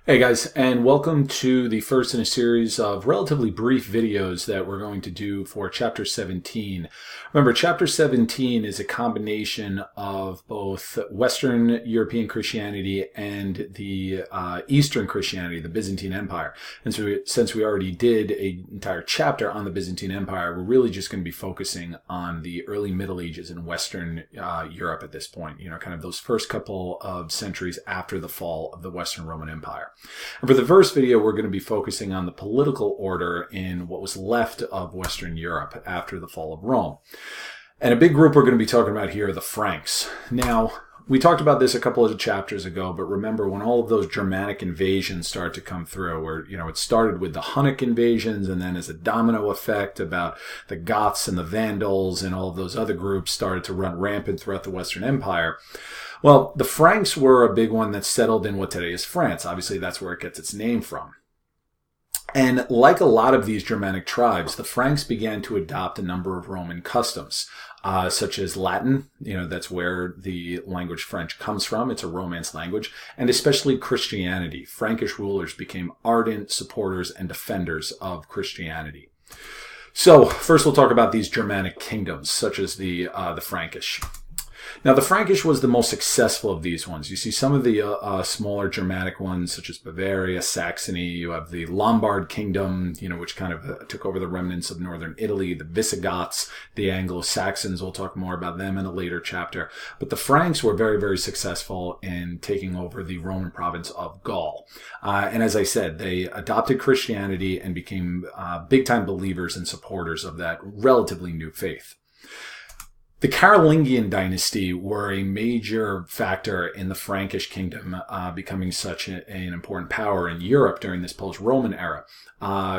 Hey guys, and welcome to the first in a series of relatively brief videos that we're going to do for Chapter 17. Remember, Chapter 17 is a combination of both Western European Christianity and the Eastern Christianity, the Byzantine Empire. And so since we already did an entire chapter on the Byzantine Empire, we're really just going to be focusing on the early Middle Ages in Western Europe at this point, kind of those first couple of centuries after the fall of the Western Roman Empire. And for the first video, we're going to be focusing on the political order in what was left of Western Europe after the fall of Rome. And a big group we're going to be talking about here are the Franks. Now, we talked about this a couple of chapters ago, but remember when all of those Germanic invasions started to come through, where, it started with the Hunnic invasions, and then as a domino effect about the Goths and the Vandals and all of those other groups started to run rampant throughout the Western Empire. Well, the Franks were a big one that settled in what today is France. Obviously, that's where it gets its name from. And like a lot of these Germanic tribes, the Franks began to adopt a number of Roman customs, such as Latin. That's where the language French comes from. It's a Romance language. And especially Christianity. Frankish rulers became ardent supporters and defenders of Christianity. So first we'll talk about these Germanic kingdoms, such as the Frankish. Now, the Frankish was the most successful of these ones. You see some of the smaller Germanic ones, such as Bavaria, Saxony. You have the Lombard kingdom, which kind of took over the remnants of northern Italy, the Visigoths, the Anglo-Saxons. We'll talk more about them in a later chapter. But the Franks were very, very successful in taking over the Roman province of Gaul. And as I said, they adopted Christianity and became big-time believers and supporters of that relatively new faith. The Carolingian dynasty were a major factor in the Frankish kingdom becoming such an important power in Europe during this post-Roman era.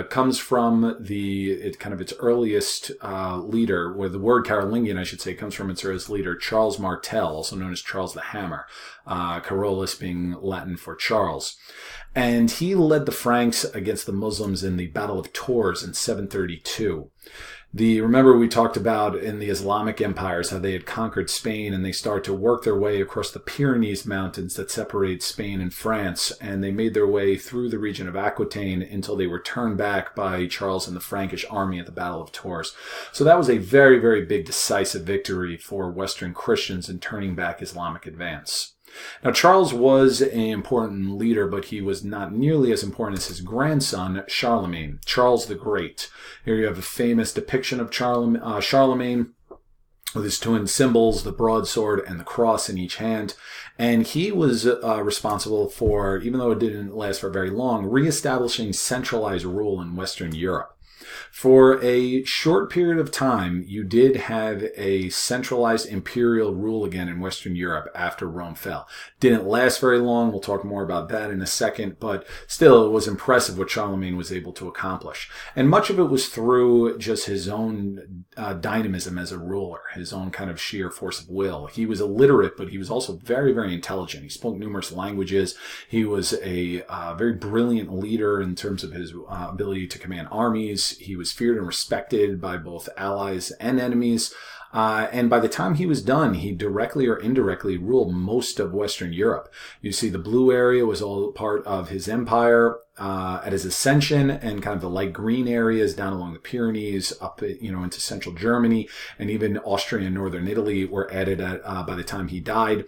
Comes from its earliest leader, where the word Carolingian, I should say, comes from its earliest leader, Charles Martel, also known as Charles the Hammer, Carolus being Latin for Charles. And he led the Franks against the Muslims in the Battle of Tours in 732. Remember we talked about in the Islamic empires how they had conquered Spain and they started to work their way across the Pyrenees mountains that separate Spain and France, and they made their way through the region of Aquitaine until they were turned back by Charles and the Frankish army at the Battle of Tours. So that was a very, very big decisive victory for Western Christians in turning back Islamic advance. Now, Charles was an important leader, but he was not nearly as important as his grandson, Charlemagne, Charles the Great. Here you have a famous depiction of Charlemagne with his twin symbols, the broadsword and the cross in each hand. And he was responsible for, even though it didn't last for very long, reestablishing centralized rule in Western Europe. For a short period of time, you did have a centralized imperial rule again in Western Europe after Rome fell. Didn't last very long. We'll talk more about that in a second, but still it was impressive what Charlemagne was able to accomplish. And much of it was through just his own dynamism as a ruler, his own kind of sheer force of will. He was illiterate, but he was also very, very intelligent. He spoke numerous languages. He was a very brilliant leader in terms of his ability to command armies. He was feared and respected by both allies and enemies. And by the time he was done, he directly or indirectly ruled most of Western Europe. You see, the blue area was all part of his empire at his ascension, and kind of the light green areas down along the Pyrenees up, into central Germany, and even Austria and northern Italy were added by the time he died.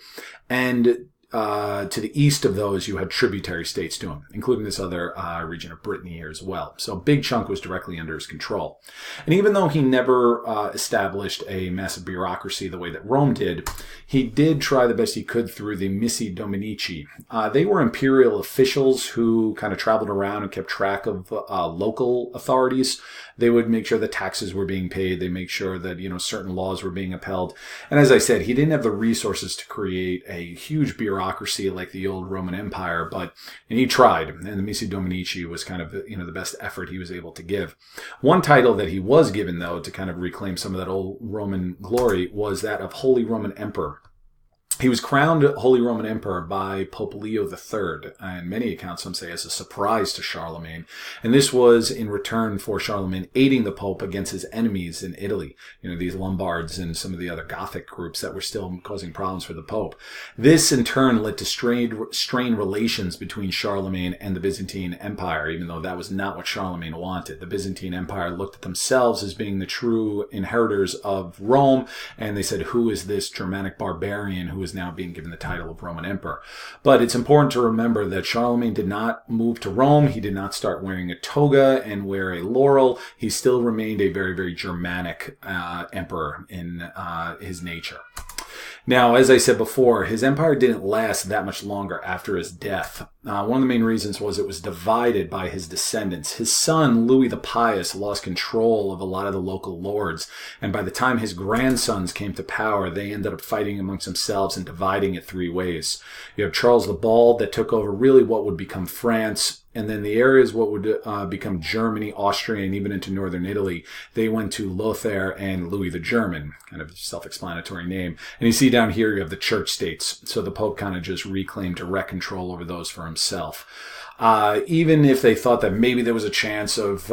And to the east of those, you had tributary states to him, including this other region of Brittany here as well. So a big chunk was directly under his control. And even though he never established a massive bureaucracy the way that Rome did, he did try the best he could through the Missi Dominici. They were imperial officials who kind of traveled around and kept track of local authorities. They would make sure that taxes were being paid. They make sure that, certain laws were being upheld. And as I said, he didn't have the resources to create a huge bureaucracy like the old Roman Empire, and he tried. And the Missi Dominici was kind of, the best effort he was able to give. One title that he was given, though, to kind of reclaim some of that old Roman glory was that of Holy Roman Emperor. He was crowned Holy Roman Emperor by Pope Leo III, and many accounts, some say, as a surprise to Charlemagne. And this was in return for Charlemagne aiding the Pope against his enemies in Italy, these Lombards and some of the other Gothic groups that were still causing problems for the Pope. This, in turn, led to strained relations between Charlemagne and the Byzantine Empire, even though that was not what Charlemagne wanted. The Byzantine Empire looked at themselves as being the true inheritors of Rome, and they said, who is this Germanic barbarian who is now being given the title of Roman Emperor? But it's important to remember that Charlemagne did not move to Rome. He did not start wearing a toga and wear a laurel. He still remained a very, very Germanic emperor in his nature. Now, as I said before, his empire didn't last that much longer after his death. One of the main reasons was it was divided by his descendants. His son, Louis the Pious, lost control of a lot of the local lords, and by the time his grandsons came to power, they ended up fighting amongst themselves and dividing it three ways. You have Charles the Bald that took over really what would become France, and then the areas what would become Germany, Austria, and even into northern Italy, they went to Lothair and Louis the German, kind of self-explanatory name. And you see down here you have the church states. So the Pope kind of just reclaimed direct control over those for himself. Even if they thought that maybe there was a chance of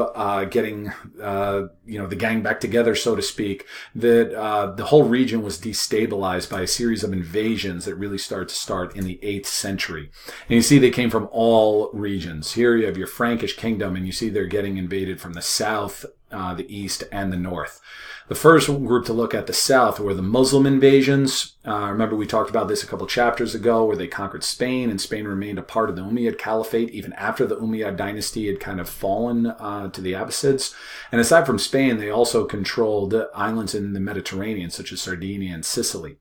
getting the gang back together, so to speak, that the whole region was destabilized by a series of invasions that really start in the 8th century. And you see they came from all regions. Here you have your Frankish kingdom, and you see they're getting invaded from the south, the east, and the north. The first group to look at the south were the Muslim invasions. Remember we talked about this a couple chapters ago where they conquered Spain, and Spain remained a part of the Umayyad Caliphate even after the Umayyad dynasty had kind of fallen to the Abbasids. And aside from Spain, they also controlled islands in the Mediterranean such as Sardinia and Sicily.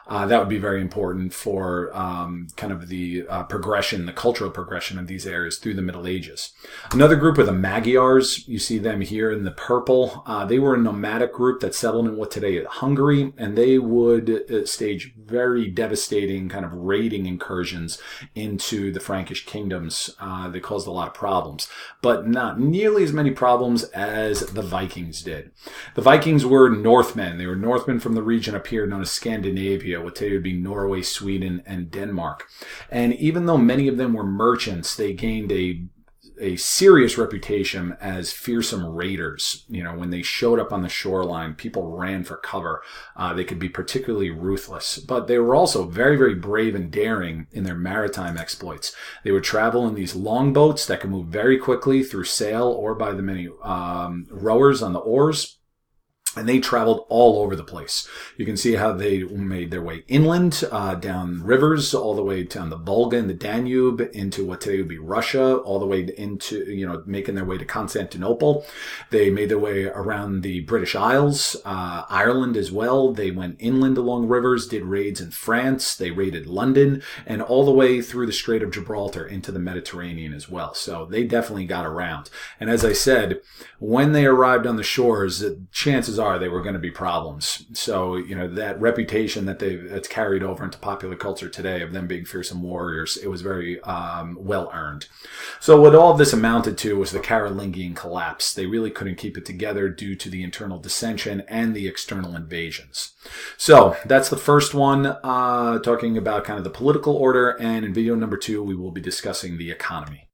That would be very important for kind of the progression, the cultural progression of these areas through the Middle Ages. Another group were the Magyars. You see them here in the purple. They were a nomadic group that settled in what today is Hungary, and they would stage very devastating kind of raiding incursions into the Frankish kingdoms. They caused a lot of problems, but not nearly as many problems as the Vikings did. The Vikings were Northmen. They were Northmen from the region up here known as Scandinavia, what today would be Norway, Sweden, and Denmark. And even though many of them were merchants, they gained a serious reputation as fearsome raiders. When they showed up on the shoreline, people ran for cover. They could be particularly ruthless, but they were also very, very brave and daring in their maritime exploits. They would travel in these longboats that could move very quickly through sail or by the many rowers on the oars. And they traveled all over the place. You can see how they made their way inland, down rivers, all the way down the Volga and the Danube, into what today would be Russia, all the way into, making their way to Constantinople. They made their way around the British Isles, Ireland as well. They went inland along rivers, did raids in France. They raided London, and all the way through the Strait of Gibraltar into the Mediterranean as well. So they definitely got around. And as I said, when they arrived on the shores, chances are they were going to be problems. So, that reputation that's carried over into popular culture today of them being fearsome warriors, it was very well earned. So what all of this amounted to was the Carolingian collapse. They really couldn't keep it together due to the internal dissension and the external invasions. So that's the first one, talking about kind of the political order. And in video number 2, we will be discussing the economy.